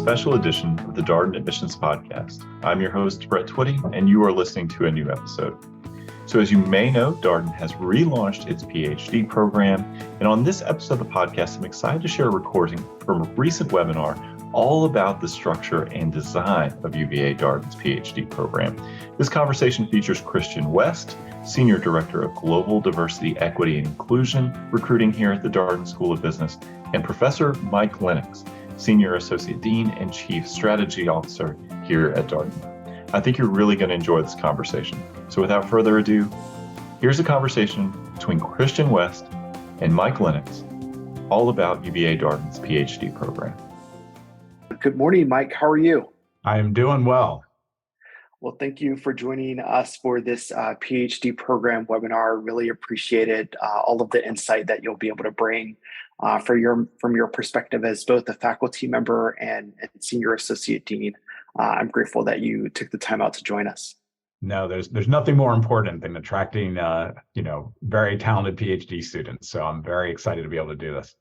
special edition of the Darden Admissions Podcast. I'm your host, Brett Twitty, and you are listening to a new episode. So as you may know, Darden has relaunched its PhD program, and on this episode of the podcast, I'm excited to share a recording from a recent webinar all about the structure and design of UVA Darden's PhD program. This conversation features Christian West, Senior Director of Global Diversity, Equity, and Inclusion Recruiting here at the Darden School of Business, and Professor Mike Lenox, Senior Associate Dean and Chief Strategy Officer here at Darden. I think you're really going to enjoy this conversation. So without further ado, here's a conversation between Christian West and Mike Lenox, all about UVA Darden's PhD program. Good morning, Mike. How are you? I am doing well. Well, thank you for joining us for this PhD program webinar. Really appreciated all of the insight that you'll be able to bring from your perspective as both a faculty member and senior associate dean. I'm grateful that you took the time out to join us. No, there's nothing more important than attracting very talented PhD students. So I'm very excited to be able to do this.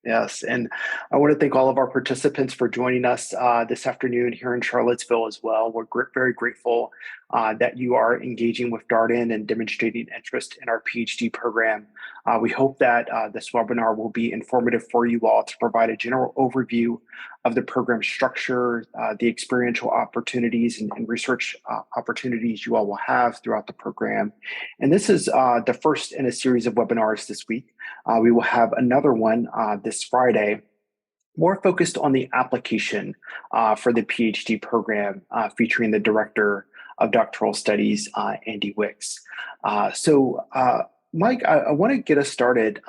Yes, and I want to thank all of our participants for joining us this afternoon here in Charlottesville as well. We're very grateful that you are engaging with Darden and demonstrating interest in our PhD program. We hope that this webinar will be informative for you all to provide a general overview of the program structure, the experiential opportunities and research opportunities you all will have throughout the program. And this is the first in a series of webinars this week. We will have another one this Friday, more focused on the application for the PhD program, featuring the Director of Doctoral Studies, Andy Wicks. So, Mike, I want to get us started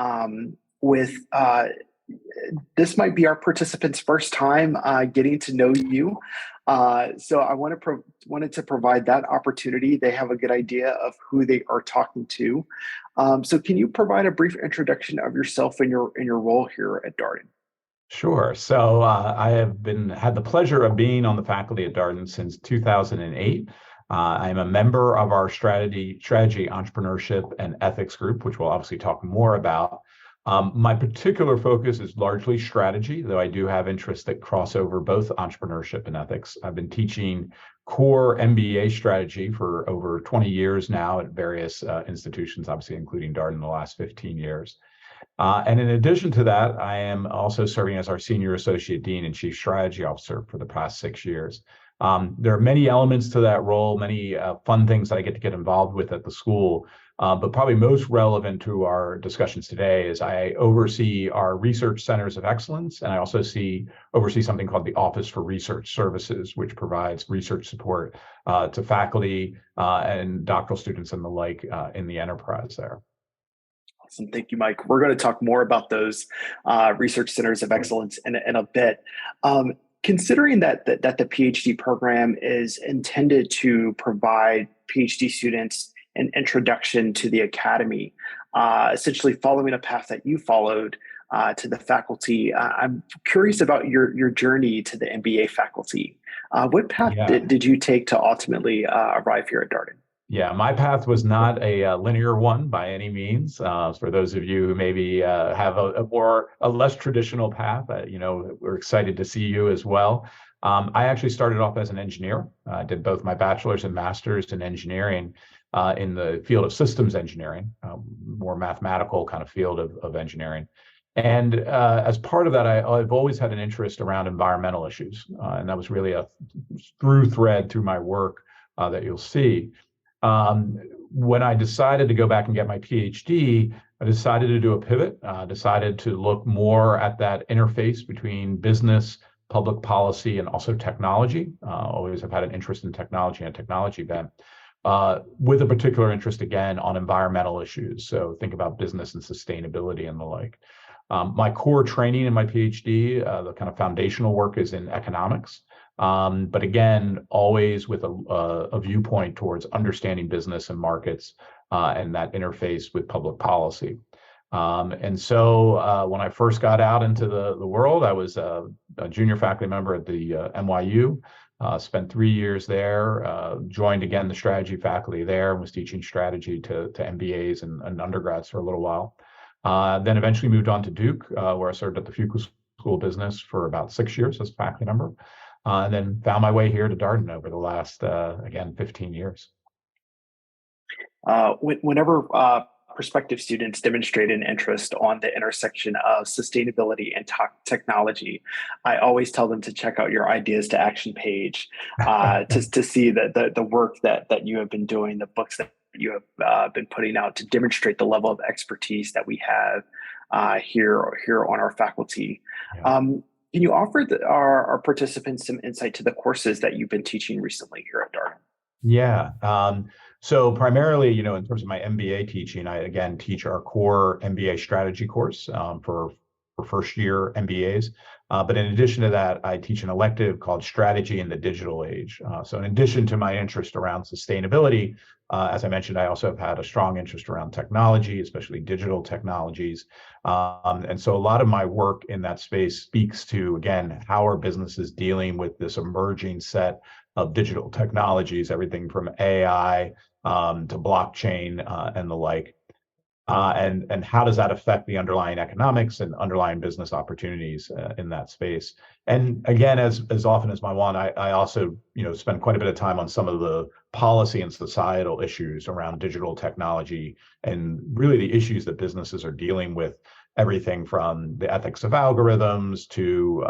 with this might be our participants' first time getting to know you. So I wanted to provide that opportunity. They have a good idea of who they are talking to. So can you provide a brief introduction of yourself and your role here at Darden? Sure. So I have had the pleasure of being on the faculty at Darden since 2008. I'm a member of our strategy, entrepreneurship, and ethics group, which we'll obviously talk more about. My particular focus is largely strategy, though I do have interests that cross over both entrepreneurship and ethics. I've been teaching core MBA strategy for over 20 years now at various institutions, obviously including Darden the last 15 years. And in addition to that, I am also serving as our Senior Associate Dean and Chief Strategy Officer for the past 6 years. There are many elements to that role, many fun things that I get to get involved with at the school. But probably most relevant to our discussions today is I oversee our research centers of excellence, and I also oversee something called the Office for Research Services, which provides research support to faculty and doctoral students and the like in the enterprise there. Awesome. Thank you, Mike. We're going to talk more about those research centers of excellence in a bit. Considering that the PhD program is intended to provide PhD students an introduction to the academy, essentially following a path that you followed to the faculty, I'm curious about your journey to the MBA faculty. What path did you take to ultimately arrive here at Darden? Yeah, my path was not a linear one by any means. For those of you who maybe have a less traditional path, we're excited to see you as well. I actually started off as an engineer. I did both my bachelor's and master's in engineering in the field of systems engineering, more mathematical kind of field of engineering. And as part of that, I've always had an interest around environmental issues. And that was really a through thread through my work that you'll see. When I decided to go back and get my PhD, I decided to do a pivot, decided to look more at that interface between business, public policy, and also technology. Always have had an interest in technology and technology bent, with a particular interest, again, on environmental issues. So think about business and sustainability and the like. My core training in my PhD, the kind of foundational work is in economics. But again, always with a viewpoint towards understanding business and markets and that interface with public policy. And so when I first got out into the world, I was a junior faculty member at the NYU, spent 3 years there, joined again the strategy faculty there, and was teaching strategy to MBAs and undergrads for a little while. Then eventually moved on to Duke, where I served at the Fuqua School of Business for about 6 years as a faculty member, and then found my way here to Darden over the last, again, 15 years. Whenever prospective students demonstrate an interest on the intersection of sustainability and technology, I always tell them to check out your Ideas to Action page to see the work that you have been doing, the books that you have been putting out to demonstrate the level of expertise that we have here on our faculty. Yeah. Can you offer our participants some insight to the courses that you've been teaching recently here at Darden? Yeah. So primarily, in terms of my MBA teaching, I again teach our core MBA strategy course for first year MBAs. But in addition to that, I teach an elective called Strategy in the Digital Age. So in addition to my interest around sustainability, as I mentioned, I also have had a strong interest around technology, especially digital technologies. And so a lot of my work in that space speaks to, again, how are businesses dealing with this emerging set of digital technologies, everything from AI to blockchain and the like. And how does that affect the underlying economics and underlying business opportunities in that space? And again, as often as my one, I also spend quite a bit of time on some of the policy and societal issues around digital technology and really the issues that businesses are dealing with. Everything from the ethics of algorithms to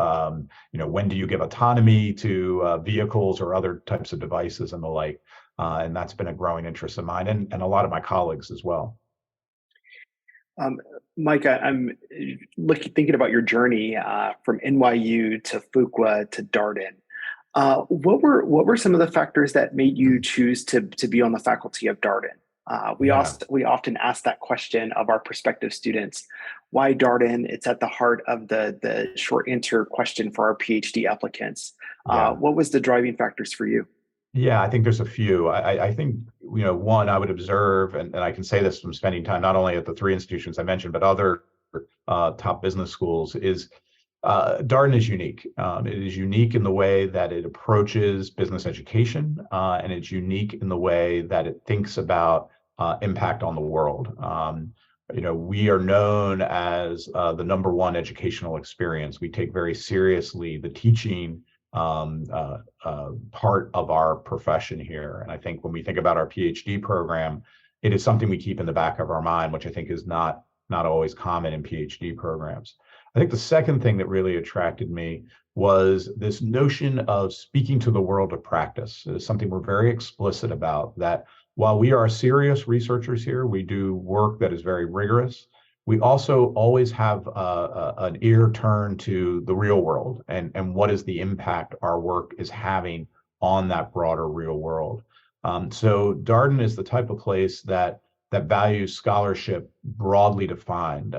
when do you give autonomy to vehicles or other types of devices and the like. And that's been a growing interest of mine and a lot of my colleagues as well. Mike, I'm thinking about your journey from NYU to Fuqua to Darden. What were some of the factors that made you choose to be on the faculty of Darden? We often ask that question of our prospective students. Why Darden? It's at the heart of the short answer question for our PhD applicants. What was the driving factors for you? Yeah, I think there's a few. I think, one, I would observe, and I can say this from spending time not only at the three institutions I mentioned, but other top business schools, is Darden is unique. It is unique in the way that it approaches business education, and it's unique in the way that it thinks about impact on the world. We are known as the number one educational experience. We take very seriously the teaching part of our profession here. And I think when we think about our PhD program, it is something we keep in the back of our mind, which I think is not always common in PhD programs. I think the second thing that really attracted me was this notion of speaking to the world of practice. It is something we're very explicit about, that while we are serious researchers here, we do work that is very rigorous. We also always have an ear turned to the real world and what is the impact our work is having on that broader real world. So Darden is the type of place that values scholarship broadly defined,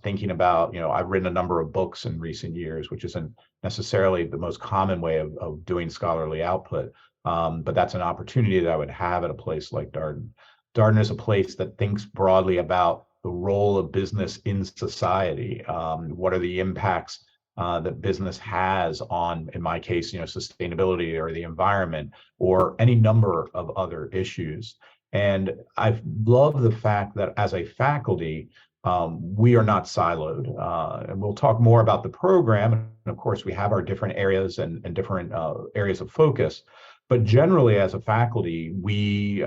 thinking about, I've written a number of books in recent years, which isn't necessarily the most common way of doing scholarly output, but that's an opportunity that I would have at a place like Darden. Darden is a place that thinks broadly about the role of business in society. What are the impacts that business has on, in my case, sustainability or the environment or any number of other issues. And I love the fact that as a faculty, we are not siloed. And we'll talk more about the program. And of course, we have our different areas and different areas of focus. But generally, as a faculty, we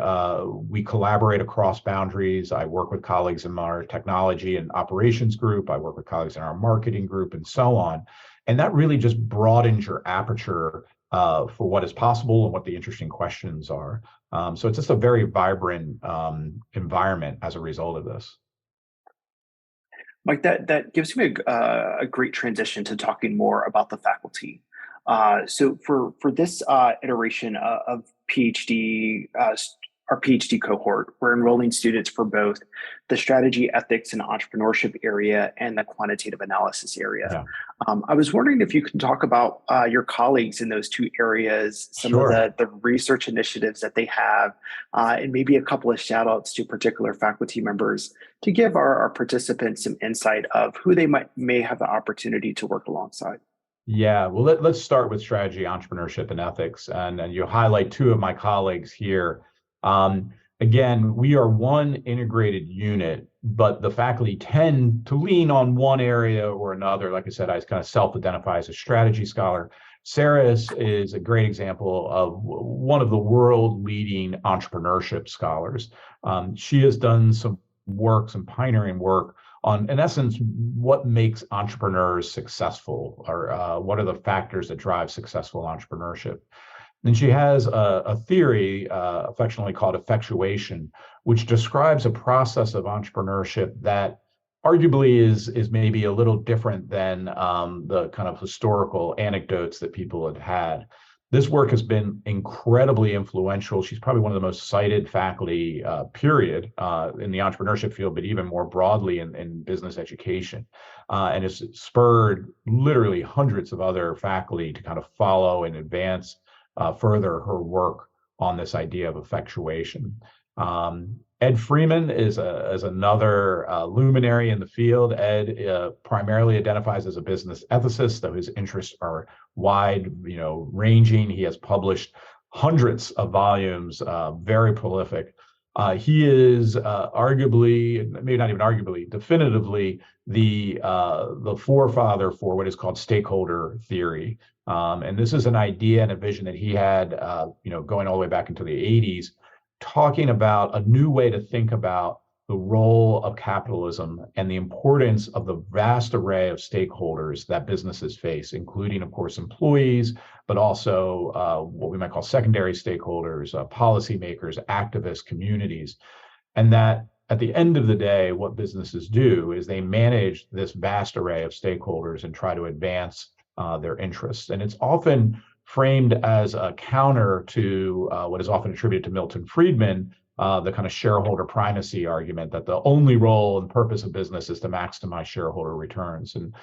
collaborate across boundaries. I work with colleagues in our technology and operations group. I work with colleagues in our marketing group and so on. And that really just broadens your aperture for what is possible and what the interesting questions are. So it's just a very vibrant environment as a result of this. Mike, that gives me a great transition to talking more about the faculty. So for this iteration of PhD, our PhD cohort, we're enrolling students for both the strategy, ethics, and entrepreneurship area and the quantitative analysis area. Yeah. I was wondering if you can talk about your colleagues in those two areas, some of the research initiatives that they have, and maybe a couple of shout outs to particular faculty members to give our participants some insight of who they may have the opportunity to work alongside. Yeah, well, let's start with strategy, entrepreneurship, and ethics. And you highlight two of my colleagues here. again, we are one integrated unit, but the faculty tend to lean on one area or another. Like I said, I kind of self-identify as a strategy scholar. Sarah is a great example of one of the world-leading entrepreneurship scholars. She has done some work, some pioneering work on, in essence, what makes entrepreneurs successful, or what are the factors that drive successful entrepreneurship. And she has a theory, affectionately called effectuation, which describes a process of entrepreneurship that arguably is maybe a little different than the kind of historical anecdotes that people had had. This work has been incredibly influential. She's probably one of the most cited faculty, period, in the entrepreneurship field, but even more broadly in business education. And has spurred literally hundreds of other faculty to kind of follow and advance further her work on this idea of effectuation. Ed Freeman is another luminary in the field. Ed primarily identifies as a business ethicist, though his interests are wide, ranging. He has published hundreds of volumes, very prolific. He is arguably, maybe not even arguably, definitively the forefather for what is called stakeholder theory. And this is an idea and a vision that he had, going all the way back into the 80s, talking about a new way to think about the role of capitalism and the importance of the vast array of stakeholders that businesses face, including, of course, employees, but also what we might call secondary stakeholders, policymakers, activists, communities. And that at the end of the day, what businesses do is they manage this vast array of stakeholders and try to advance their interests. And it's often framed as a counter to what is often attributed to Milton Friedman, the kind of shareholder primacy argument that the only role and purpose of business is to maximize shareholder returns. And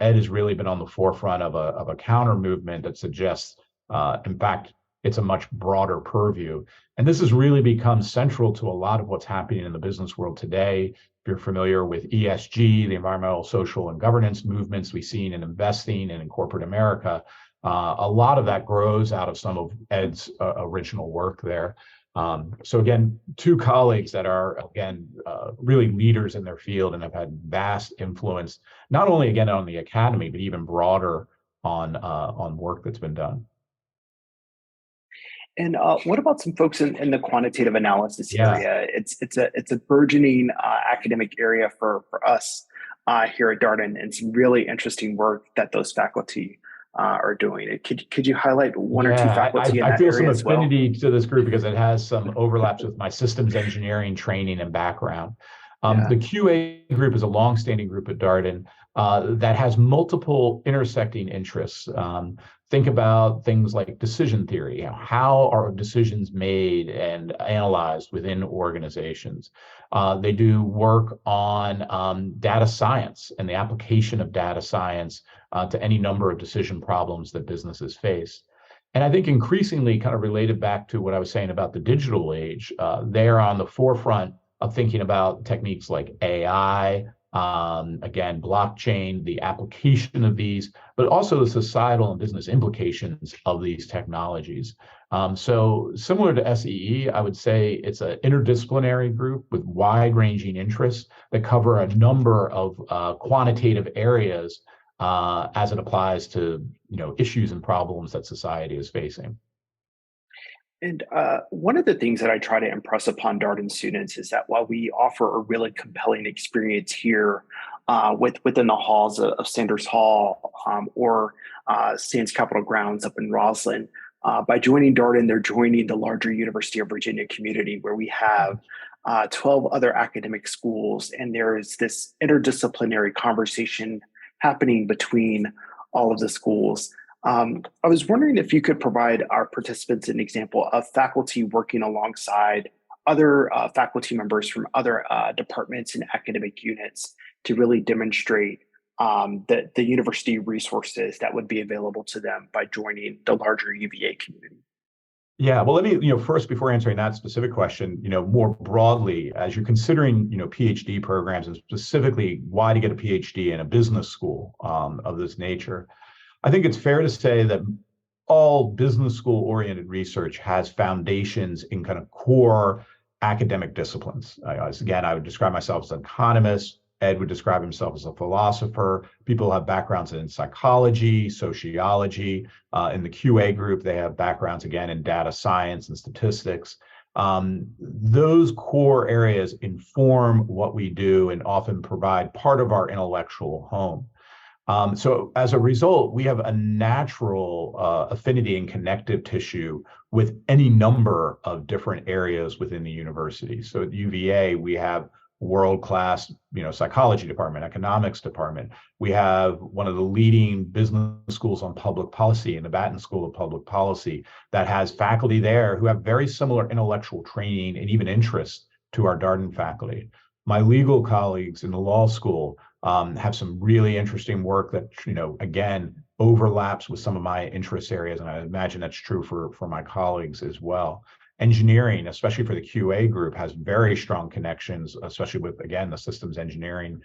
Ed has really been on the forefront of a counter movement that suggests, in fact, it's a much broader purview. And this has really become central to a lot of what's happening in the business world today. If you're familiar with ESG, the environmental, social, and governance movements we've seen in investing and in corporate America, a lot of that grows out of some of Ed's original work there. So again, two colleagues that are, again, really leaders in their field and have had vast influence, not only, again, on the academy, but even broader on work that's been done. And what about some folks in the quantitative analysis area? It's a burgeoning academic area for us here at Darden, and some really interesting work that those faculty are doing. Could you highlight one or two faculty in that area as well? I feel some affinity to this group because it has some overlaps with my systems engineering training and background. The QA group is a longstanding group at Darden that has multiple intersecting interests. Think about things like decision theory. How are decisions made and analyzed within organizations? They do work on data science and the application of data science to any number of decision problems that businesses face. And I think increasingly, kind of related back to what I was saying about the digital age, they're on the forefront of thinking about techniques like AI, again, blockchain, the application of these, but also the societal and business implications of these technologies. So similar to SEE, I would say it's an interdisciplinary group with wide-ranging interests that cover a number of quantitative areas as it applies to issues and problems that society is facing. And one of the things that I try to impress upon Darden students is that while we offer a really compelling experience here within the halls of Sanders Hall or Sands Capitol Grounds up in Roslyn, by joining Darden, they're joining the larger University of Virginia community where we have 12 other academic schools, and there is this interdisciplinary conversation happening between all of the schools. I was wondering if you could provide our participants an example of faculty working alongside other faculty members from other departments and academic units to really demonstrate the university resources that would be available to them by joining the larger UVA community. Yeah, well, let me, first, before answering that specific question, more broadly, as you're considering, PhD programs and specifically why to get a PhD in a business school of this nature, I think it's fair to say that all business school oriented research has foundations in kind of core academic disciplines. Again, I would describe myself as an economist. Ed would describe himself as a philosopher. People have backgrounds in psychology, sociology. In the QA group, they have backgrounds, again, in data science and statistics. Those core areas inform what we do and often provide part of our intellectual home. So as a result, we have a natural affinity and connective tissue with any number of different areas within the university. So at UVA, we have world-class, psychology department, economics department. We have one of the leading business schools on public policy in the Batten School of Public Policy that has faculty there who have very similar intellectual training and even interest to our Darden faculty. My legal colleagues in the law school have some really interesting work that, again, overlaps with some of my interest areas. And I imagine that's true for my colleagues as well. Engineering, especially for the QA group, has very strong connections, especially with, again, the systems engineering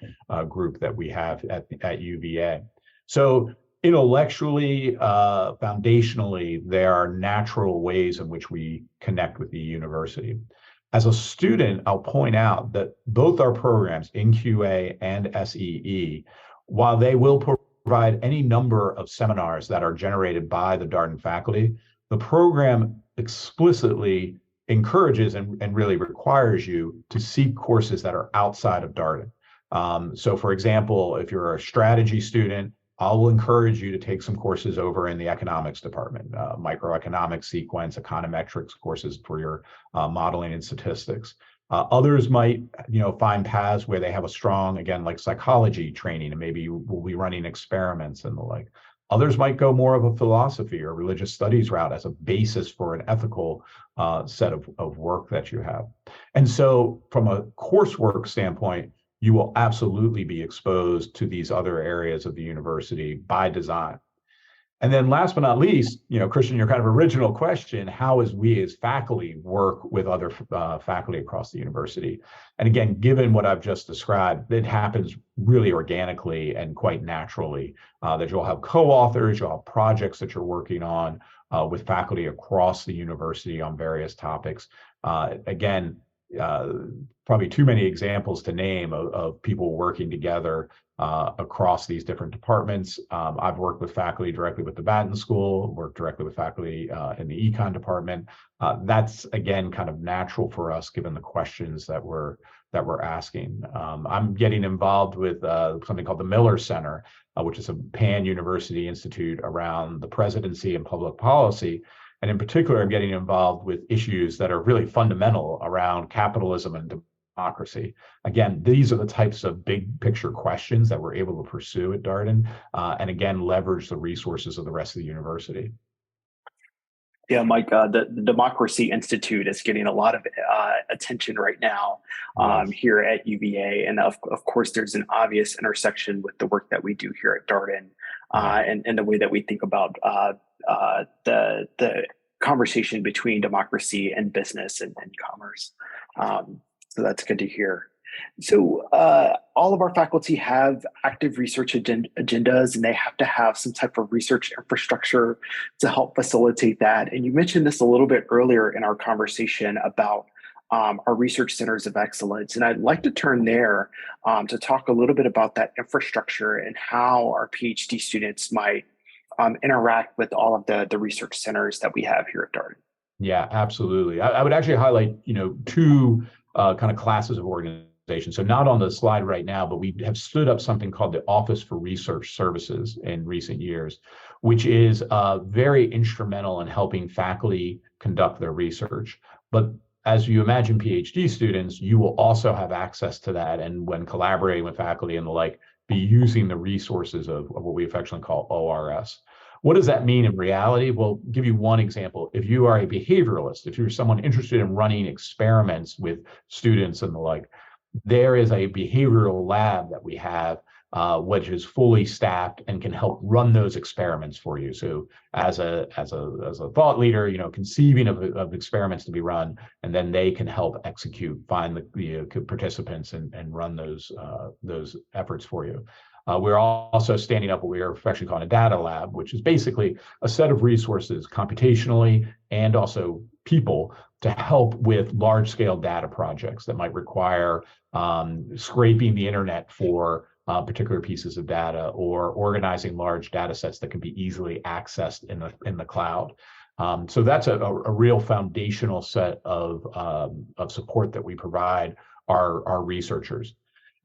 group that we have at UVA. So intellectually, foundationally, there are natural ways in which we connect with the university. As a student, I'll point out that both our programs in QA and SEE, while they will provide any number of seminars that are generated by the Darden faculty, the program explicitly encourages and really requires you to seek courses that are outside of Darden. So for example, if you're a strategy student, I'll encourage you to take some courses over in the economics department, microeconomics sequence, econometrics courses for your modeling and statistics. Others might, find paths where they have a strong, again, like psychology training, and maybe we'll be running experiments and the like. Others might go more of a philosophy or religious studies route as a basis for an ethical set of work that you have. And so from a coursework standpoint, you will absolutely be exposed to these other areas of the university by design. And then last but not least, Christian, your kind of original question, how is we as faculty work with other faculty across the university? And again, given what I've just described, it happens really organically and quite naturally, that you'll have co-authors, you'll have projects that you're working on with faculty across the university on various topics. Again, probably too many examples to name of people working together across these different departments. I've worked with faculty directly with the Batten School, worked directly with faculty in the econ department. That's, again, kind of natural for us given the questions that we're asking. I'm getting involved with something called the Miller Center, which is a pan-university institute around the presidency and public policy. And in particular, I'm getting involved with issues that are really fundamental around capitalism and democracy. Again, these are the types of big picture questions that we're able to pursue at Darden, and again, leverage the resources of the rest of the university. Yeah, Mike, the Democracy Institute is getting a lot of attention right now here at UVA. And of course, there's an obvious intersection with the work that we do here at Darden and the way that we think about the conversation between democracy and business and commerce. So that's good to hear. So all of our faculty have active research agendas, and they have to have some type of research infrastructure to help facilitate that. And you mentioned this a little bit earlier in our conversation about our research centers of excellence. And I'd like to turn there to talk a little bit about that infrastructure and how our PhD students might interact with all of the research centers that we have here at Darden. Yeah, absolutely. I would actually highlight, two kind of classes of organizations. So not on the slide right now, but we have stood up something called the Office for Research Services in recent years, which is very instrumental in helping faculty conduct their research. But as you imagine PhD students, you will also have access to that. And when collaborating with faculty and the like, be using the resources of what we affectionately call ORS. What does that mean in reality? Well, I'll give you one example. If you are a behavioralist, if you're someone interested in running experiments with students and the like, there is a behavioral lab that we have, which is fully staffed and can help run those experiments for you. So as a thought leader, conceiving of experiments to be run, and then they can help execute, find the participants and run those efforts for you. We're also standing up what we are actually calling a data lab, which is basically a set of resources computationally and also people to help with large-scale data projects that might require scraping the internet for particular pieces of data or organizing large data sets that can be easily accessed in the cloud. So that's a real foundational set of support that we provide our researchers.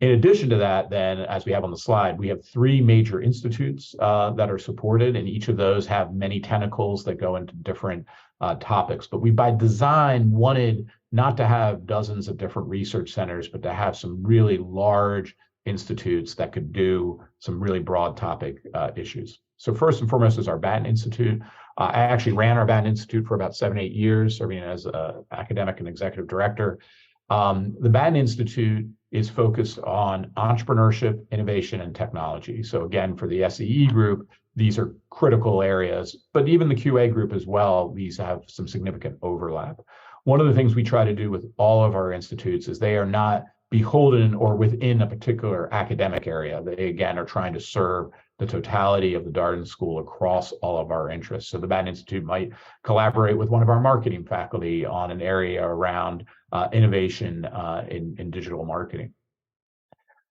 In addition to that, then, as we have on the slide, we have 3 major institutes that are supported, and each of those have many tentacles that go into different topics. But we, by design, wanted not to have dozens of different research centers, but to have some really large institutes that could do some really broad topic issues. So first and foremost is our Batten Institute. I actually ran our Batten Institute for about 7-8 years, serving as an academic and executive director. The Batten Institute is focused on entrepreneurship, innovation, and technology. So again, for the SEE group, these are critical areas, but even the QA group as well, these have some significant overlap. One of the things we try to do with all of our institutes is they are not beholden or within a particular academic area. They, again, are trying to serve the totality of the Darden School across all of our interests. So the Batten Institute might collaborate with one of our marketing faculty on an area around innovation in digital marketing.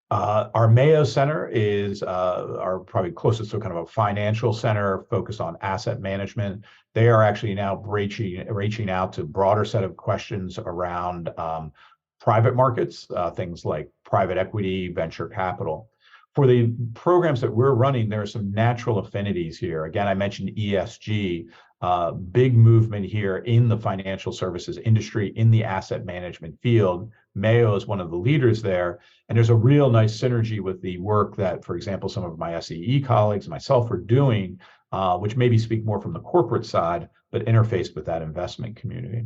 Our Mayo Center is our probably closest to kind of a financial center focused on asset management. They are actually now reaching out to a broader set of questions around private markets, things like private equity, venture capital. For the programs that we're running, there are some natural affinities here. Again, I mentioned ESG, big movement here in the financial services industry, in the asset management field. Mayo is one of the leaders there, and there's a real nice synergy with the work that, for example, some of my SEE colleagues and myself are doing, which maybe speak more from the corporate side, but interfaced with that investment community.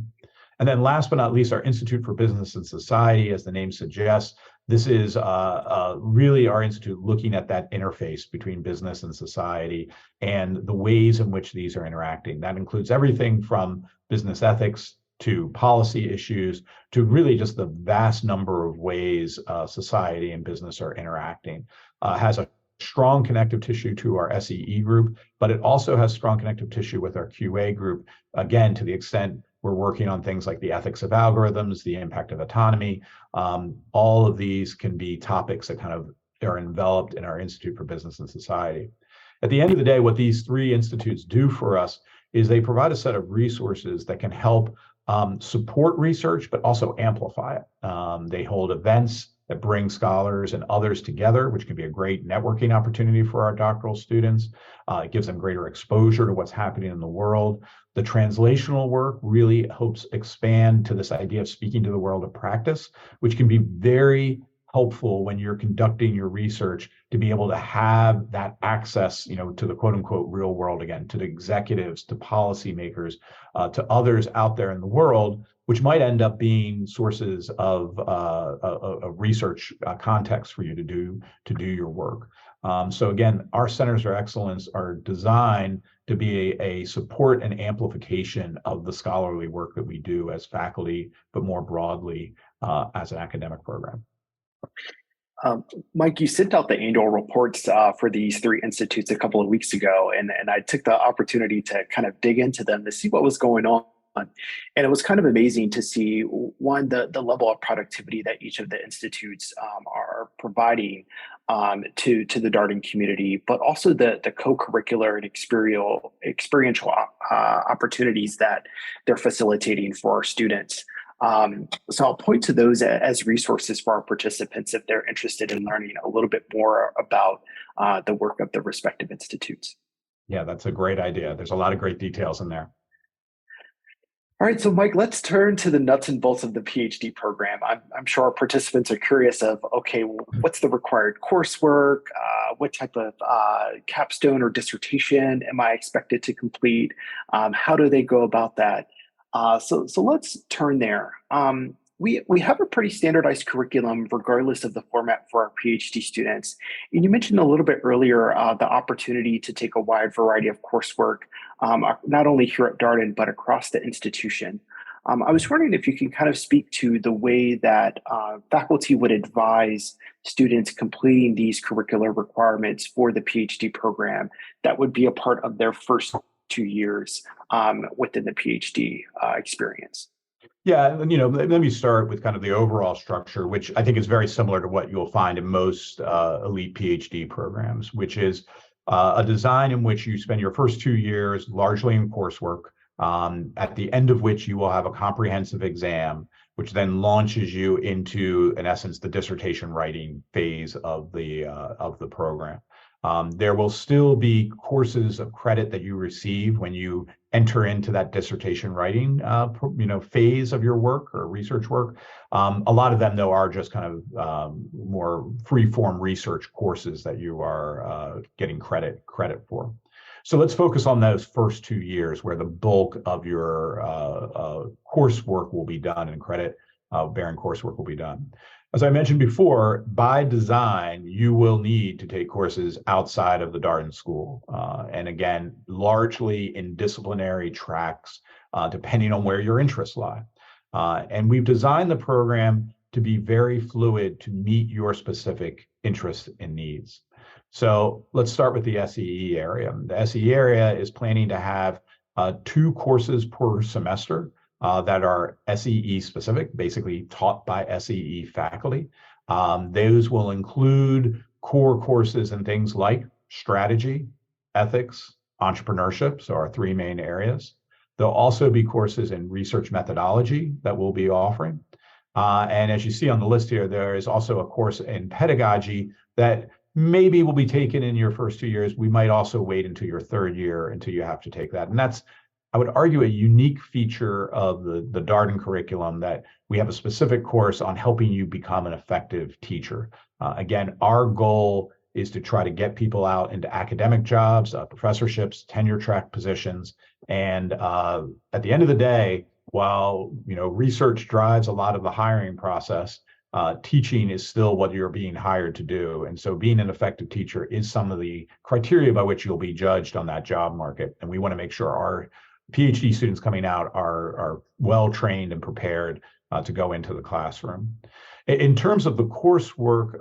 And then last but not least, our Institute for Business and Society, as the name suggests, this is really our institute looking at that interface between business and society and the ways in which these are interacting. That includes everything from business ethics to policy issues to really just the vast number of ways society and business are interacting. Has a strong connective tissue to our SEE group, but it also has strong connective tissue with our QA group, again, to the extent we're working on things like the ethics of algorithms, the impact of autonomy. All of these can be topics that kind of are enveloped in our Institute for Business and Society. At the end of the day, what these 3 institutes do for us is they provide a set of resources that can help support research, but also amplify it. They hold events that bring scholars and others together, which can be a great networking opportunity for our doctoral students. It gives them greater exposure to what's happening in the world. The translational work really helps expand to this idea of speaking to the world of practice, which can be very helpful when you're conducting your research to be able to have that access, to the quote unquote real world again, to the executives, to policymakers, to others out there in the world, which might end up being sources of a research context for you to do your work. So again, our centers of excellence are designed to be a support and amplification of the scholarly work that we do as faculty, but more broadly as an academic program. Mike, you sent out the annual reports for these 3 institutes a couple of weeks ago, and I took the opportunity to kind of dig into them to see what was going on. And it was kind of amazing to see, one, the level of productivity that each of the institutes are providing to the Darden community, but also the co-curricular and experiential opportunities that they're facilitating for our students. So I'll point to those as resources for our participants if they're interested in learning a little bit more about the work of the respective institutes. Yeah, that's a great idea. There's a lot of great details in there. All right, so Mike, let's turn to the nuts and bolts of the PhD program. I'm sure our participants are curious of, okay, what's the required coursework? What type of capstone or dissertation am I expected to complete? How do they go about that? So let's turn there. We have a pretty standardized curriculum regardless of the format for our PhD students. And you mentioned a little bit earlier the opportunity to take a wide variety of coursework, not only here at Darden, but across the institution. I was wondering if you can kind of speak to the way that faculty would advise students completing these curricular requirements for the PhD program that would be a part of their first 2 years within the PhD experience. Yeah, and let me start with kind of the overall structure, which I think is very similar to what you'll find in most elite PhD programs, which is a design in which you spend your first 2 years largely in coursework, at the end of which you will have a comprehensive exam, which then launches you into, in essence, the dissertation writing phase of the program. There will still be courses of credit that you receive when you enter into that dissertation writing phase of your work or research work. A lot of them, though, are just kind of more free-form research courses that you are getting credit for. So let's focus on those first 2 years where the bulk of your coursework will be done and credit bearing coursework will be done. As I mentioned before, by design, you will need to take courses outside of the Darden School. And again, largely in disciplinary tracks, depending on where your interests lie. And we've designed the program to be very fluid to meet your specific interests and needs. So let's start with the SEE area. The SEE area is planning to have 2 courses per semester that are SEE specific, basically taught by SEE faculty. Those will include core courses in things like strategy, ethics, entrepreneurship, so our 3 main areas. There'll also be courses in research methodology that we'll be offering. And as you see on the list here, there is also a course in pedagogy that maybe will be taken in your first 2 years. We might also wait until your 3rd year until you have to take that. And that's, I would argue, a unique feature of the Darden curriculum, that we have a specific course on helping you become an effective teacher. Again, our goal is to try to get people out into academic jobs, professorships, tenure track positions. And at the end of the day, while research drives a lot of the hiring process, teaching is still what you're being hired to do. And so being an effective teacher is some of the criteria by which you'll be judged on that job market. And we want to make sure our PhD students coming out are well trained and prepared to go into the classroom. In terms of the coursework,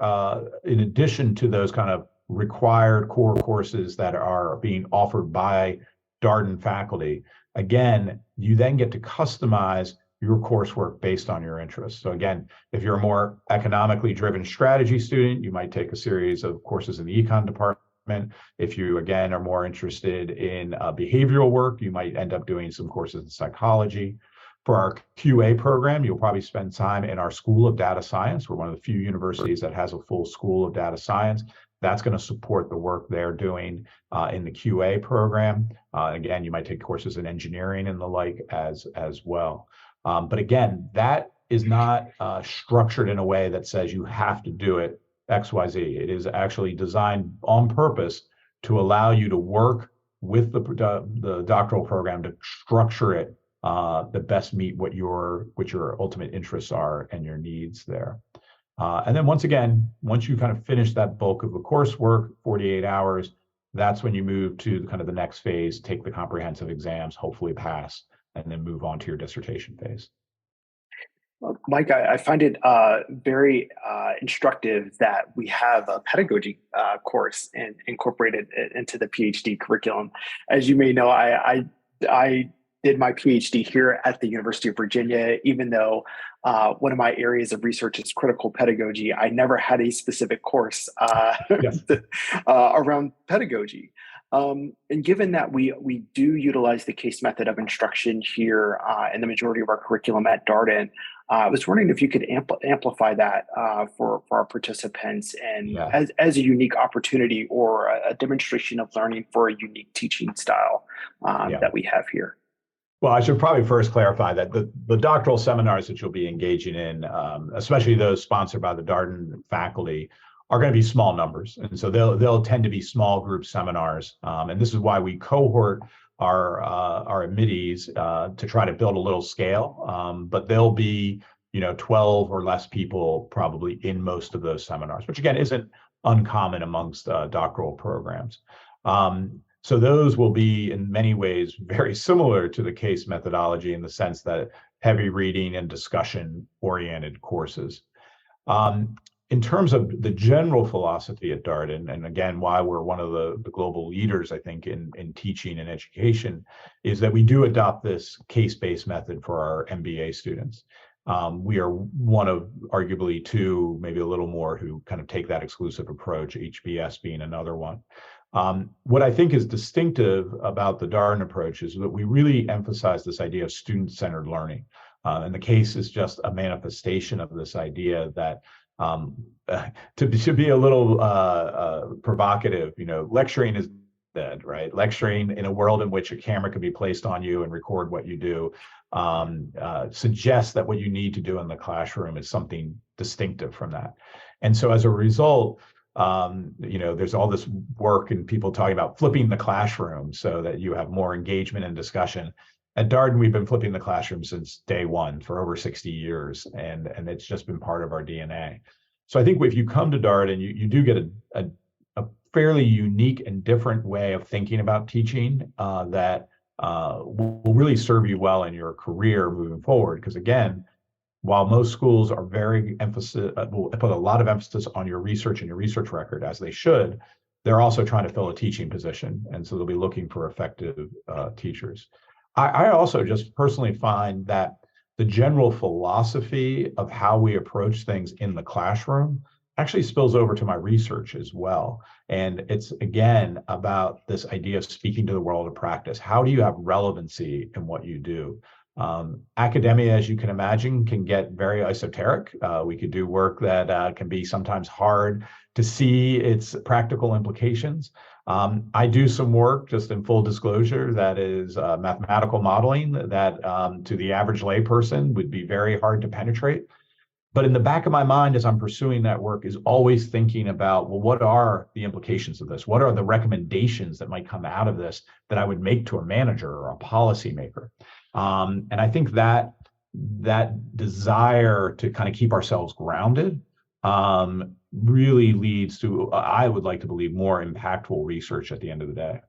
in addition to those kind of required core courses that are being offered by Darden faculty, again, you then get to customize your coursework based on your interests. So again, if you're a more economically driven strategy student, you might take a series of courses in the econ department. If you, again, are more interested in behavioral work, you might end up doing some courses in psychology. For our QA program, you'll probably spend time in our School of Data Science. We're one of the few universities that has a full School of Data Science. That's going to support the work they're doing in the QA program. Again, you might take courses in engineering and the like as well. But again, that is not structured in a way that says you have to do it XYZ. It is actually designed on purpose to allow you to work with the doctoral program to structure it that best meet what your ultimate interests are and your needs there. And then once you kind of finish that bulk of the coursework, 48 hours, that's when you move to kind of the next phase, take the comprehensive exams, hopefully pass, and then move on to your dissertation phase. Well, Mike, I find it very instructive that we have a pedagogy course and incorporated into the PhD curriculum. As you may know, I did my PhD here at the University of Virginia. Even though one of my areas of research is critical pedagogy, I never had a specific course around pedagogy. And given that we do utilize the case method of instruction here in the majority of our curriculum at Darden, I was wondering if you could amplify that for our participants and as a unique opportunity or a demonstration of learning for a unique teaching style that we have here. Well, I should probably first clarify that the doctoral seminars that you'll be engaging in, especially those sponsored by the Darden faculty, are going to be small numbers. And so they'll tend to be small group seminars. And this is why we cohort our admittees to try to build a little scale. But there'll be 12 or less people probably in most of those seminars, which again isn't uncommon amongst doctoral programs. So those will be in many ways very similar to the case methodology in the sense that heavy reading and discussion oriented courses. In terms of the general philosophy at Darden, and again, why we're one of the global leaders, I think, in teaching and education, is that we do adopt this case-based method for our MBA students. We are one of arguably two, maybe a little more, who kind of take that exclusive approach, HBS being another one. What I think is distinctive about the Darden approach is that we really emphasize this idea of student-centered learning. And the case is just a manifestation of this idea that to be a little provocative, lecturing is dead, right? Lecturing in a world in which a camera can be placed on you and record what you do suggests that what you need to do in the classroom is something distinctive from that. And so as a result, there's all this work and people talking about flipping the classroom so that you have more engagement and discussion. At Darden, we've been flipping the classroom since day one for over 60 years, and it's just been part of our DNA. So I think if you come to Darden, you do get a fairly unique and different way of thinking about teaching that will really serve you well in your career moving forward. Because again, while most schools are will put a lot of emphasis on your research and your research record, as they should, they're also trying to fill a teaching position. And so they'll be looking for effective teachers. I also just personally find that the general philosophy of how we approach things in the classroom actually spills over to my research as well. And it's, again, about this idea of speaking to the world of practice. How do you have relevancy in what you do? Academia, as you can imagine, can get very esoteric. We could do work that can be sometimes hard to see its practical implications. I do some work, just in full disclosure, that is mathematical modeling that to the average layperson would be very hard to penetrate. But in the back of my mind, as I'm pursuing that work, is always thinking about, well, what are the implications of this? What are the recommendations that might come out of this that I would make to a manager or a policymaker? And I think that desire to kind of keep ourselves grounded really leads to, I would like to believe, more impactful research at the end of the day.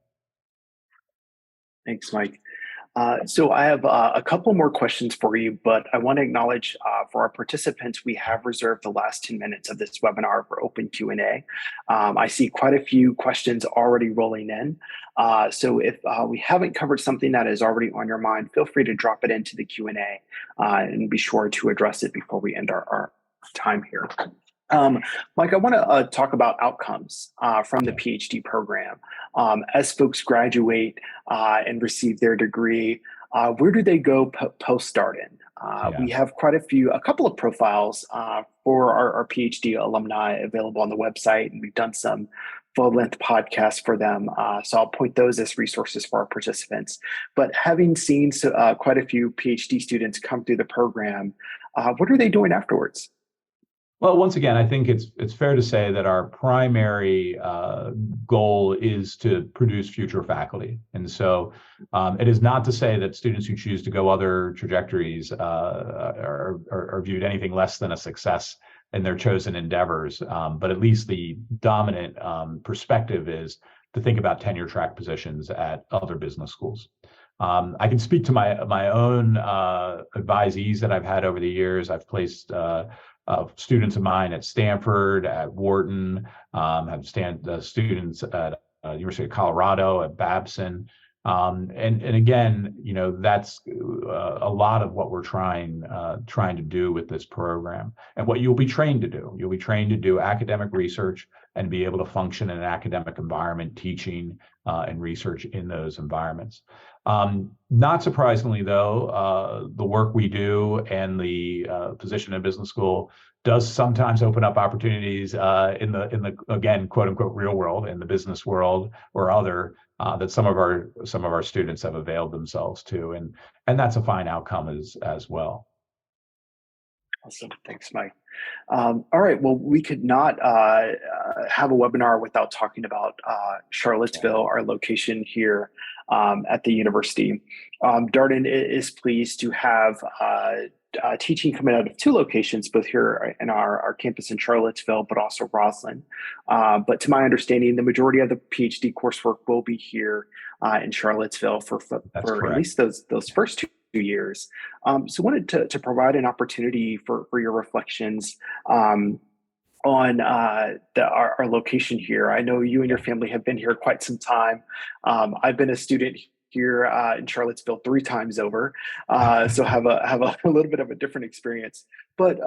Thanks, Mike. So I have a couple more questions for you, but I want to acknowledge for our participants, we have reserved the last 10 minutes of this webinar for open Q&A. I see quite a few questions already rolling in. So if we haven't covered something that is already on your mind, feel free to drop it into the Q&A and be sure to address it before we end our time here. Mike, I want to talk about outcomes from the PhD program. As folks graduate and receive their degree, where do they go post Darden? We have a couple of profiles for our PhD alumni available on the website, and we've done some full-length podcasts for them. So I'll point those as resources for our participants. But having seen quite a few PhD students come through the program, what are they doing afterwards? Well, once again, I think it's fair to say that our primary goal is to produce future faculty. And so it is not to say that students who choose to go other trajectories are viewed anything less than a success in their chosen endeavors. But at least the dominant perspective is to think about tenure track positions at other business schools. I can speak to my own advisees that I've had over the years. I've placed students of mine at Stanford, at Wharton, have students at University of Colorado, at Babson. And again, that's a lot of what we're trying to do with this program, and what you'll be trained to do. You'll be trained to do academic research and be able to function in an academic environment, teaching and research in those environments. Not surprisingly, though, the work we do and the position in business school does sometimes open up opportunities in the again, quote unquote, real world, in the business world or other that some of our students have availed themselves to, and that's a fine outcome as well. Awesome. Thanks, Mike. All right. Well, we could not have a webinar without talking about Charlottesville, our location here at the university. Darden is pleased to have teaching coming out of two locations, both here in our campus in Charlottesville, but also Roslyn. But to my understanding, the majority of the PhD coursework will be here in Charlottesville for at least those first 2 years. So wanted to provide an opportunity for your reflections on our location here. I know you and your family have been here quite some time. I've been a student here in Charlottesville 3 times over, so have a little bit of a different experience. But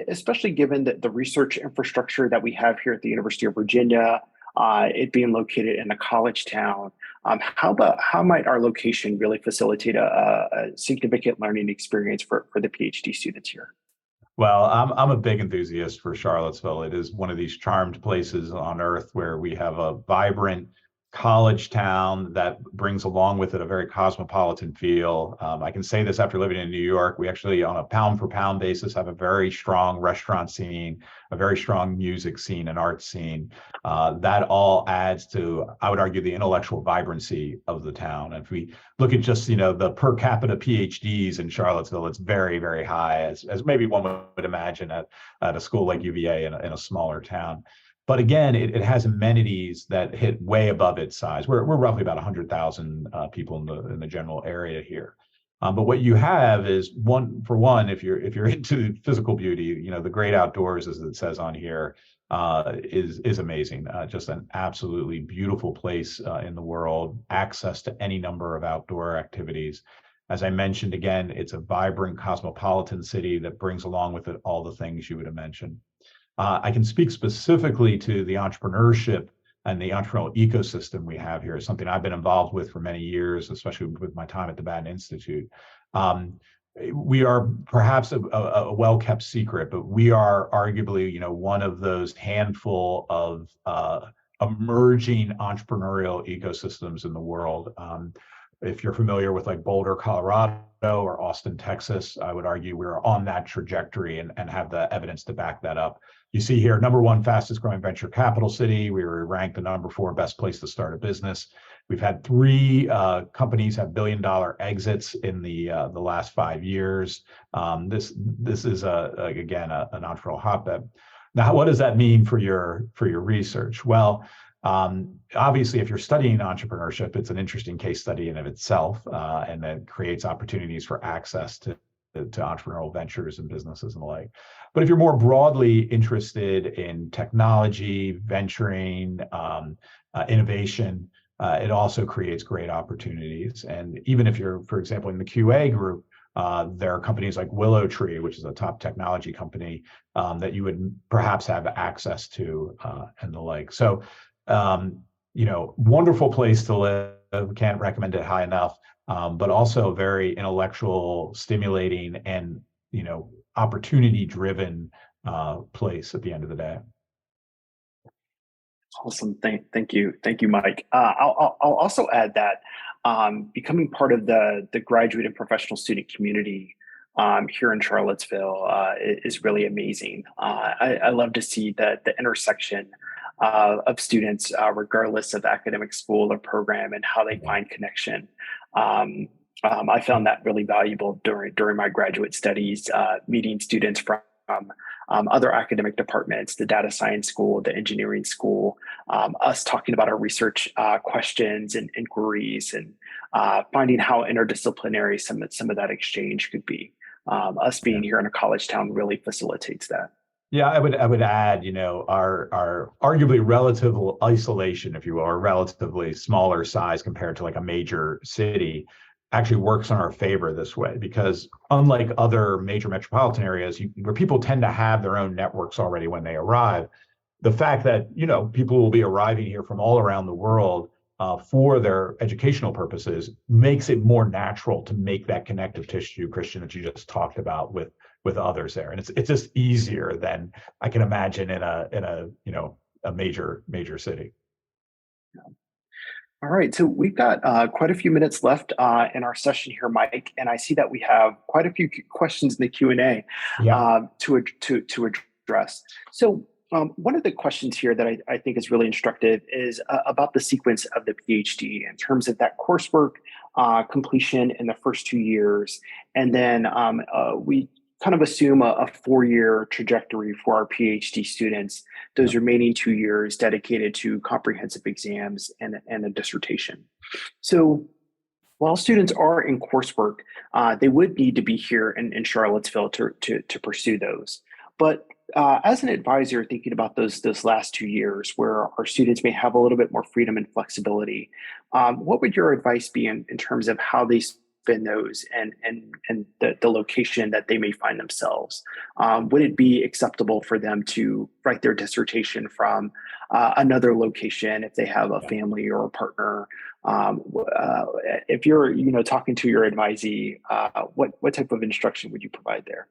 especially given the research infrastructure that we have here at the University of Virginia, it being located in a college town, how might our location really facilitate a significant learning experience for the PhD students here? Well, I'm a big enthusiast for Charlottesville. It is one of these charmed places on earth where we have a vibrant college town that brings along with it a very cosmopolitan feel. I can say this after living in New York. We actually, on a pound for pound basis, have a very strong restaurant scene, a very strong music scene, and art scene. That all adds to, I would argue, the intellectual vibrancy of the town. If we look at just the per capita PhDs in Charlottesville, it's very, very high, as maybe one would imagine at a school like UVA in a smaller town. But again, it has amenities that hit way above its size. We're roughly about 100,000 people in the general area here. But what you have is if you're into physical beauty, the great outdoors, as it says on here, is amazing. Just an absolutely beautiful place in the world. Access to any number of outdoor activities. As I mentioned, again, it's a vibrant cosmopolitan city that brings along with it all the things you would have mentioned. I can speak specifically to the entrepreneurship and the entrepreneurial ecosystem we have here. It's something I've been involved with for many years, especially with my time at the Batten Institute. We are perhaps a well-kept secret, but we are arguably, one of those handful of emerging entrepreneurial ecosystems in the world. If you're familiar with like Boulder, Colorado, or Austin, Texas, I would argue we're on that trajectory and have the evidence to back that up. You see here, #1 fastest growing venture capital city. We were ranked the #4 best place to start a business. We've had 3 companies have billion-dollar exits in the last 5 years. This is again an entrepreneurial hotbed. Now, what does that mean for your research? Well, obviously, if you're studying entrepreneurship, it's an interesting case study in of itself, and that creates opportunities for access to entrepreneurial ventures and businesses and the like. But if you're more broadly interested in technology, venturing, innovation, it also creates great opportunities. And even if you're, for example, in the QA group, there are companies like Willow Tree, which is a top technology company that you would perhaps have access to and the like. So, wonderful place to live. Can't recommend it high enough. But also very intellectual, stimulating, and opportunity-driven place at the end of the day. Awesome. Thank you, Mike. I'll also add that becoming part of the graduate and professional student community here in Charlottesville is really amazing. I love to see the intersection of students, regardless of academic school or program, and how they find connection. I found that really valuable during my graduate studies, meeting students from other academic departments, the data science school, the engineering school, us talking about our research questions and inquiries, and finding how interdisciplinary some of that exchange could be. Us being here in a college town really facilitates that. Yeah, I would add, our arguably relative isolation, if you will, or relatively smaller size compared to like a major city, actually works in our favor this way, because unlike other major metropolitan areas where people tend to have their own networks already when they arrive, the fact that people will be arriving here from all around the world for their educational purposes makes it more natural to make that connective tissue, Christian, that you just talked about with others there, and it's just easier than I can imagine in a major city. All right, so we've got quite a few minutes left in our session here, Mike, and I see that we have quite a few questions in the Q&A to address. So one of the questions here that I think is really instructive is about the sequence of the PhD in terms of that coursework completion in the first 2 years, and then we kind of assume a 4-year trajectory for our PhD students, those remaining 2 years dedicated to comprehensive exams and a dissertation. So while students are in coursework, they would need to be here in Charlottesville to pursue those. But as an advisor, thinking about those last 2 years where our students may have a little bit more freedom and flexibility, what would your advice be in terms of how they spend those and the location that they may find themselves? Would it be acceptable for them to write their dissertation from another location if they have a family or a partner? If you're talking to your advisee, what type of instruction would you provide there?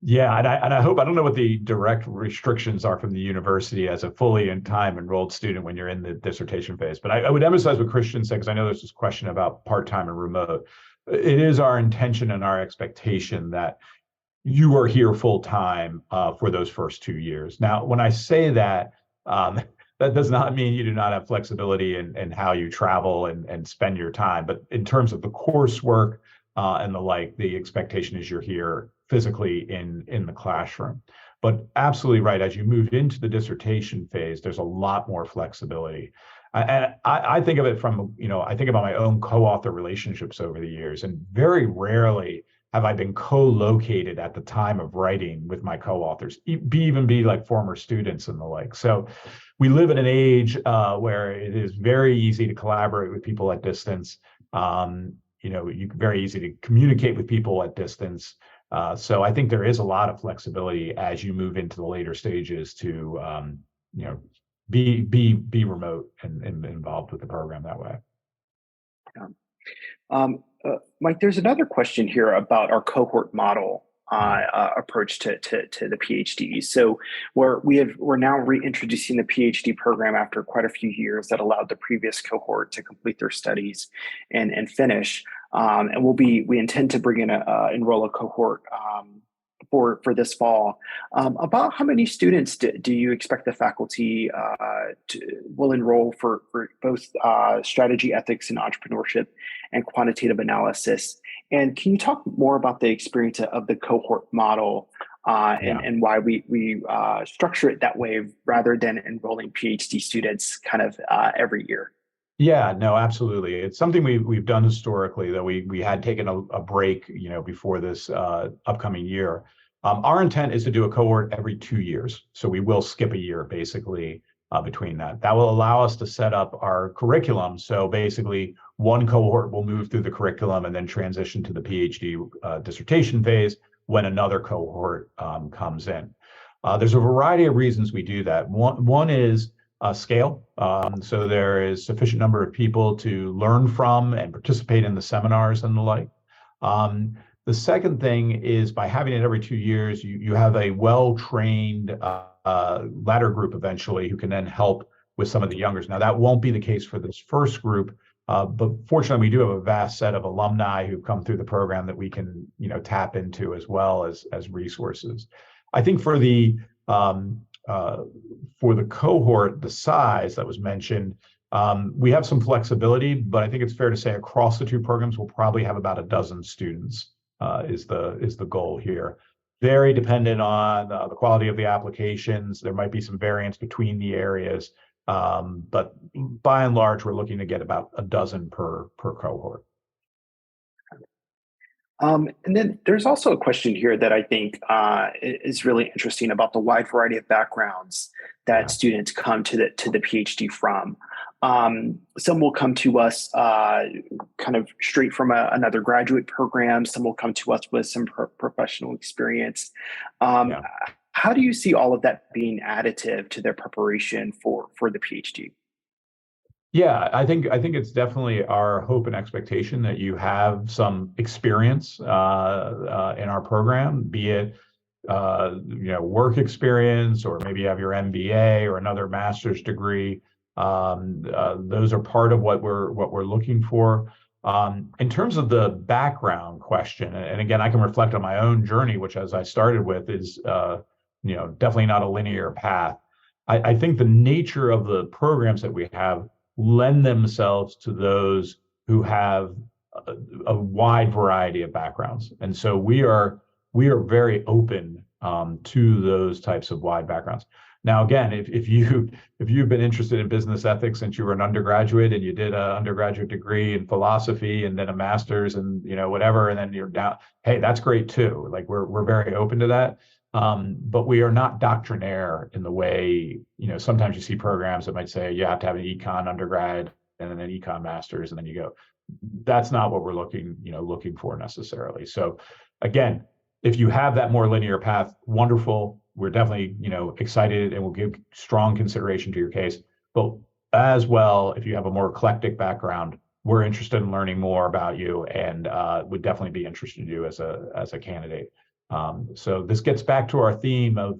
Yeah, and I hope, I don't know what the direct restrictions are from the university as a fully in time enrolled student when you're in the dissertation phase, but I would emphasize what Christian said, because I know there's this question about part-time and remote. It is our intention and our expectation that you are here full time for those first 2 years. Now, when I say that, that does not mean you do not have flexibility in how you travel and spend your time. But in terms of the coursework and the like, the expectation is you're here physically in the classroom. But absolutely right, as you move into the dissertation phase, there's a lot more flexibility. And I think of it from, I think about my own co-author relationships over the years, and very rarely have I been co-located at the time of writing with my co-authors, even be like former students and the like. So we live in an age where it is very easy to collaborate with people at distance. Very easy to communicate with people at distance. So I think there is a lot of flexibility as you move into the later stages to, be remote and involved with the program that way. Yeah. Mike, there's another question here about our cohort model approach to the PhD. So we're now reintroducing the PhD program after quite a few years that allowed the previous cohort to complete their studies and finish. And we intend to bring in enroll a cohort for this fall. About how many students do you expect the faculty will enroll for both strategy, ethics, and entrepreneurship and quantitative analysis? And can you talk more about the experience of the cohort model and why we structure it that way rather than enrolling PhD students kind of every year? Yeah, no, absolutely. It's something we've done historically, though we had taken a break, before this upcoming year. Our intent is to do a cohort every 2 years. So we will skip a year basically between that. That will allow us to set up our curriculum. So basically one cohort will move through the curriculum and then transition to the PhD dissertation phase when another cohort comes in. There's a variety of reasons we do that. One is scale. So there is sufficient number of people to learn from and participate in the seminars and the like. The second thing is by having it every 2 years, you have a well-trained latter group eventually who can then help with some of the youngers. Now, that won't be the case for this first group, but fortunately, we do have a vast set of alumni who've come through the program that we can, tap into as well as resources. I think for the cohort, the size that was mentioned, we have some flexibility, but I think it's fair to say across the two programs, we'll probably have about a dozen students is the goal here. Very dependent on the quality of the applications. There might be some variance between the areas, but by and large, we're looking to get about a dozen per cohort. And then there's also a question here that I think is really interesting about the wide variety of backgrounds that students come to the PhD from. Some will come to us kind of straight from another graduate program. Some will come to us with some professional experience. How do you see all of that being additive to their preparation for the PhD? Yeah, I think it's definitely our hope and expectation that you have some experience in our program, be it work experience, or maybe you have your MBA or another master's degree. Those are part of what we're looking for. In terms of the background question, and again, I can reflect on my own journey, which, as I started with, is definitely not a linear path. I think the nature of the programs that we have lend themselves to those who have a wide variety of backgrounds, and so we are very open to those types of wide backgrounds. Now, again, if you've been interested in business ethics since you were an undergraduate and you did an undergraduate degree in philosophy and then a master's and whatever, and then you're down, hey, that's great too. Like we're very open to that. But we are not doctrinaire in the way, sometimes you see programs that might say you have to have an econ undergrad and then an econ master's, and then you go. That's not what we're looking for necessarily. So again, if you have that more linear path, wonderful. We're definitely, excited and we'll give strong consideration to your case. But as well, if you have a more eclectic background, we're interested in learning more about you and would definitely be interested in you as a candidate. So this gets back to our theme of,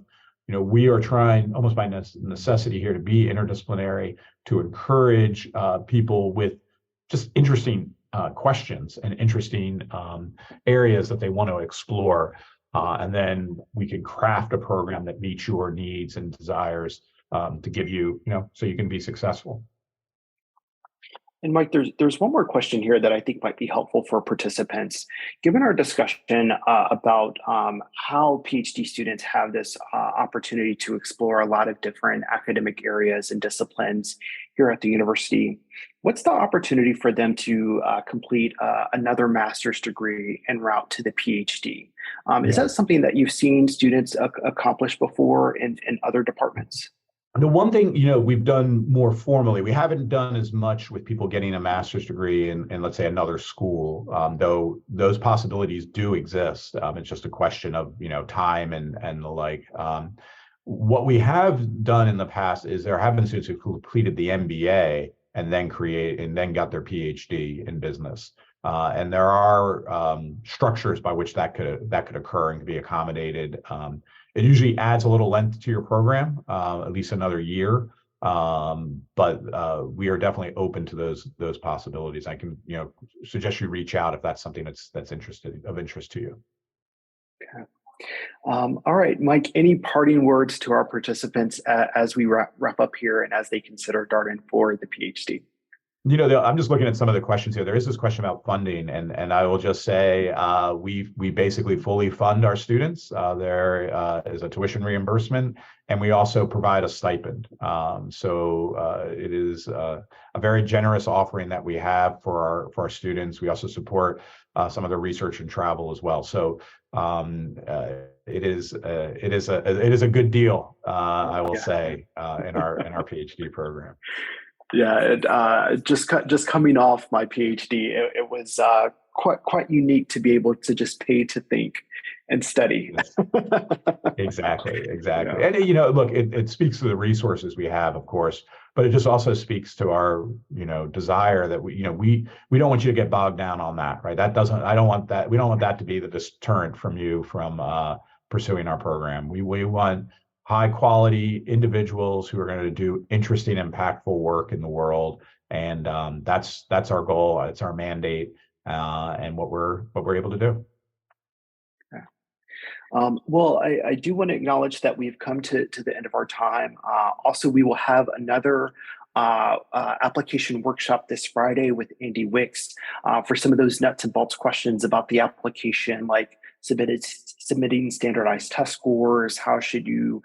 we are trying almost by necessity here to be interdisciplinary, to encourage people with just interesting questions and interesting areas that they want to explore. And then we can craft a program that meets your needs and desires to give you, so you can be successful. And Mike, there's one more question here that I think might be helpful for participants. Given our discussion about how PhD students have this opportunity to explore a lot of different academic areas and disciplines here at the university, what's the opportunity for them to complete another master's degree en route to the PhD? Is that something that you've seen students accomplish before in other departments? The one thing, we've done more formally, we haven't done as much with people getting a master's degree in let's say another school, though those possibilities do exist. It's just a question of, time and the like. What we have done in the past is there have been students who completed the MBA and then got their PhD in business. And there are structures by which that could occur and can be accommodated. It usually adds a little length to your program, at least another year. But we are definitely open to those possibilities. I can, suggest you reach out if that's something that's of interest to you. Okay. All right, Mike, any parting words to our participants as we wrap up here and as they consider Darden for the PhD? I'm just looking at some of the questions here. There is this question about funding, and I will just say we basically fully fund our students. There is a tuition reimbursement, and we also provide a stipend. So it is a very generous offering that we have for our students. We also support some of the research and travel as well. So it is a good deal, I will say, in our PhD program. Yeah, just coming off my PhD, it was quite unique to be able to just pay to think and study. Exactly. Yeah. And look, it speaks to the resources we have, of course, but it just also speaks to our desire that we don't want you to get bogged down on that, right? I don't want that. We don't want that to be the deterrent from you from pursuing our program. We want high quality individuals who are going to do interesting, impactful work in the world. And that's our goal. It's our mandate and what we're able to do. Okay. Well, I do want to acknowledge that we've come to the end of our time. Also, we will have another application workshop this Friday with Andy Wicks for some of those nuts and bolts questions about the application, like submitting standardized test scores, how should you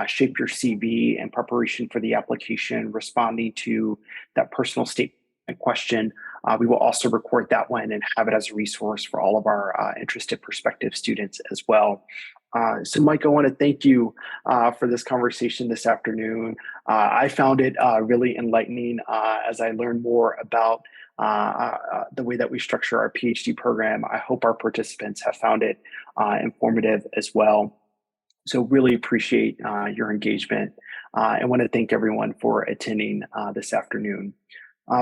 shape your CV in preparation for the application, responding to that personal statement question. We will also record that one and have it as a resource for all of our interested prospective students as well. So Mike, I want to thank you for this conversation this afternoon. I found it really enlightening as I learned more about the way that we structure our PhD program. I hope our participants have found it informative as well. So really appreciate your engagement. I want to thank everyone for attending this afternoon.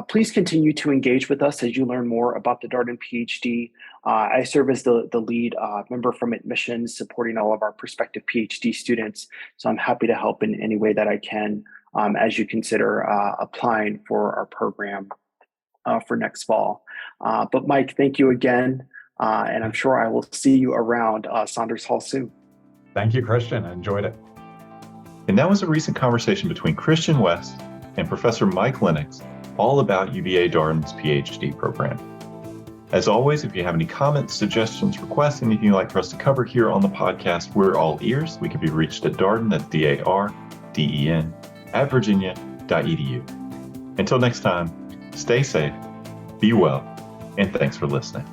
Please continue to engage with us as you learn more about the Darden PhD. I serve as the lead member from admissions, supporting all of our prospective PhD students. So I'm happy to help in any way that I can as you consider applying for our program for next fall. But Mike, thank you again. And I'm sure I will see you around Saunders Hall soon. Thank you, Christian. I enjoyed it. And that was a recent conversation between Christian West and Professor Mike Lenox, all about UVA Darden's PhD program. As always, if you have any comments, suggestions, requests, anything you'd like for us to cover here on the podcast, we're all ears. We can be reached at Darden, that's DARDEN, @virginia.edu. Until next time, stay safe, be well, and thanks for listening.